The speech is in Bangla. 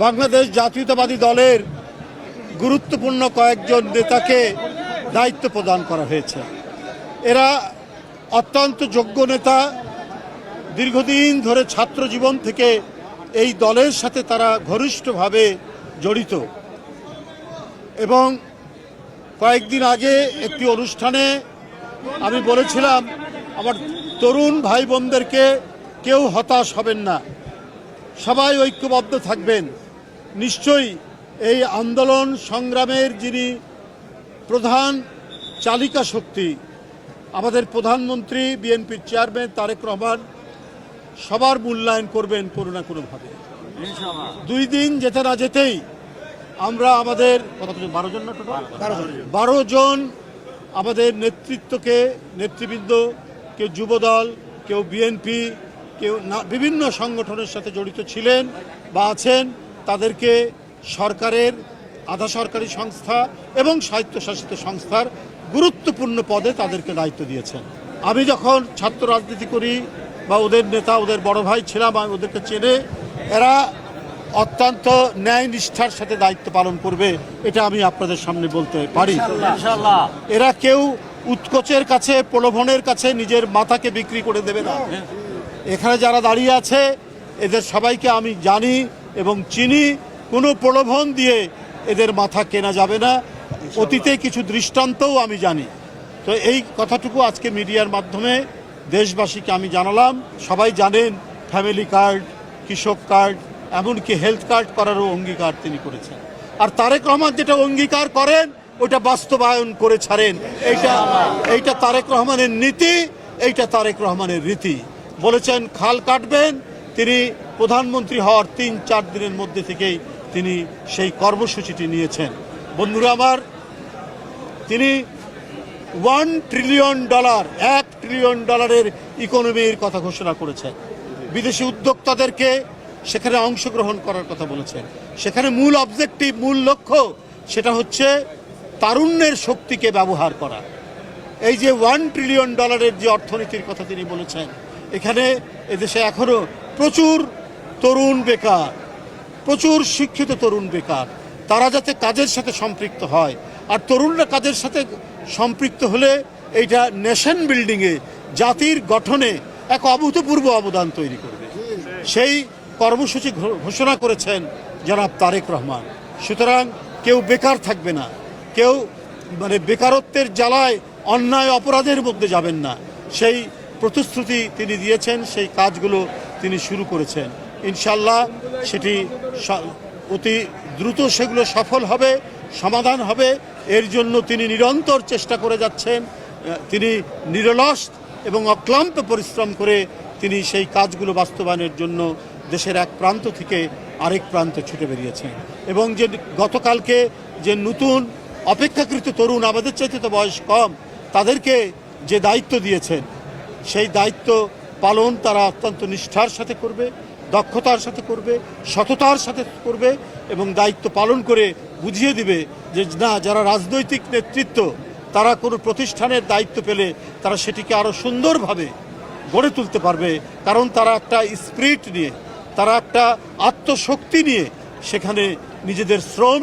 বাংলাদেশ জাতীয়তাবাদী দলের গুরুত্বপূর্ণ কয়েকজন নেতাকে দায়িত্ব প্রদান করা হয়েছে। এরা অত্যন্ত যোগ্য নেতা, দীর্ঘদিন ধরে ছাত্র জীবন থেকে এই দলের সাথে তারা ঘনিষ্ঠভাবে জড়িত। এবং কয়েকদিন আগে একটি অনুষ্ঠানে আমি বলেছিলাম, আমার তরুণ ভাই বোনদেরকে কেউ হতাশ হবেন না, সবাই ঐক্যবদ্ধ থাকবেন। নিশ্চয়ই এই আন্দোলন সংগ্রামের যিনি প্রধান চালিকা শক্তি, আমাদের প্রধানমন্ত্রী বিএনপির চেয়ারম্যান তারেক রহমান, সবার মূল্যায়ন করবেন কোনো না কোনোভাবে। 2 দিন যেতে না যেতেই আমরা আমাদের 12 জন আমাদের নেতৃবৃন্দ, কেউ যুবদল, কেউ বিএনপি, কেউ বিভিন্ন সংগঠনের সাথে জড়িত ছিলেন বা আছেন, তাদেরকে সরকারের আধা সরকারি সংস্থা এবং স্বায়ত্তশাসিত সংস্থার গুরুত্বপূর্ণ পদে তাদেরকে দায়িত্ব দিয়েছেন। আমি যখন ছাত্র রাজনীতি করি বা ওদের নেতা, ওদের বড় ভাই ছিলাম, আমি ওদেরকে চেনে, এরা অত্যন্ত ন্যায় নিষ্ঠার সাথে দায়িত্ব পালন করবে, এটা আমি আপনাদের সামনে বলতে পারি। এরা কেউ উৎকোচের কাছে, প্রলোভনের কাছে নিজের মাথাকে বিক্রি করে দেবে না। এখানে যারা দাঁড়িয়ে আছে এদের সবাইকে আমি জানি এবং চিনি, কোনো প্রলোভন দিয়ে এদের মাথা কেনা যাবে না। অতীতে কিছু দৃষ্টান্তও আমি জানি। তো এই কথাটুকু আজকে মিডিয়ার মাধ্যমে দেশবাসীকে আমি জানালাম। সবাই জানেন ফ্যামিলি কার্ড, কৃষক কার্ড, এমনকি হেলথ কার্ড করারও অঙ্গীকার তিনি করেছেন। আর তারেক রহমান যেটা অঙ্গীকার করেন ওটা বাস্তবায়ন করে ছাড়েন। এইটা তারেক রহমানের নীতি, এইটা তারেক রহমানের রীতি। বলেছেন খাল কাটবেন, তিনি প্রধানমন্ত্রী হওয়ার 3-4 দিনের মধ্যে থেকেই তিনি সেই কর্মসূচিটি নিয়েছেন। বন্ধুরা আমার, তিনি $1 ট্রিলিয়ন, $1 ট্রিলিয়ন ইকোনমির কথা ঘোষণা করেছেন। বিদেশি উদ্যোক্তাদেরকে সেখানে অংশগ্রহণ করার কথা বলেছেন। সেখানে মূল অবজেক্টিভ, মূল লক্ষ্য, সেটা হচ্ছে তারুণ্যের শক্তিকে ব্যবহার করা। এই যে $1 ট্রিলিয়ন যে অর্থনীতির কথা তিনি বলেছেন, এখানে এদেশে এখনো প্রচুর তরুণ বেকার, প্রচুর শিক্ষিত তরুণ বেকার। তারা যাতে কাজের সাথে সম্পৃক্ত হয়, আর তরুণরা কাজের সাথে সম্পৃক্ত হলে এইটা নেশন বিল্ডিংয়ে, জাতির গঠনে এক অভূতপূর্ব অবদান তৈরি করবে। সেই কর্মসূচি ঘোষণা করেছেন জনাব তারেক রহমান। সুতরাং কেউ বেকার থাকবে না, কেউ বেকারত্বের জ্বালায় অন্যায় অপরাধের মধ্যে যাবেন না, সেই প্রতিশ্রুতি তিনি দিয়েছেন। সেই কাজগুলো তিনি শুরু করেছেন। ইনশাল্লাহ সেটি অতি দ্রুত সেগুলো সফল হবে, সমাধান হবে। এর জন্য তিনি নিরন্তর চেষ্টা করে যাচ্ছেন। তিনি নিরলস এবং অক্লান্ত পরিশ্রম করে তিনি সেই কাজগুলো বাস্তবায়নের জন্য দেশের এক প্রান্ত থেকে আরেক প্রান্তে ছুটে বেরিয়েছেন। এবং যে গতকালকে যে নতুন অপেক্ষাকৃত তরুণ, আমাদের চাইতে তো বয়স কম, তাদেরকে যে দায়িত্ব দিয়েছেন, সেই দায়িত্ব পালন তারা অত্যন্ত নিষ্ঠার সাথে করবে, দক্ষতার সাথে করবে, সততার সাথে করবে এবং দায়িত্ব পালন করে বুঝিয়ে দিবে যে না, যারা রাজনৈতিক নেতৃত্ব, তারা কোনো প্রতিষ্ঠানের দায়িত্ব পেলে তারা সেটিকে আরও সুন্দরভাবে গড়ে তুলতে পারবে। কারণ তারা একটা স্পিরিট নিয়ে, তারা একটা আত্মশক্তি নিয়ে সেখানে নিজেদের শ্রম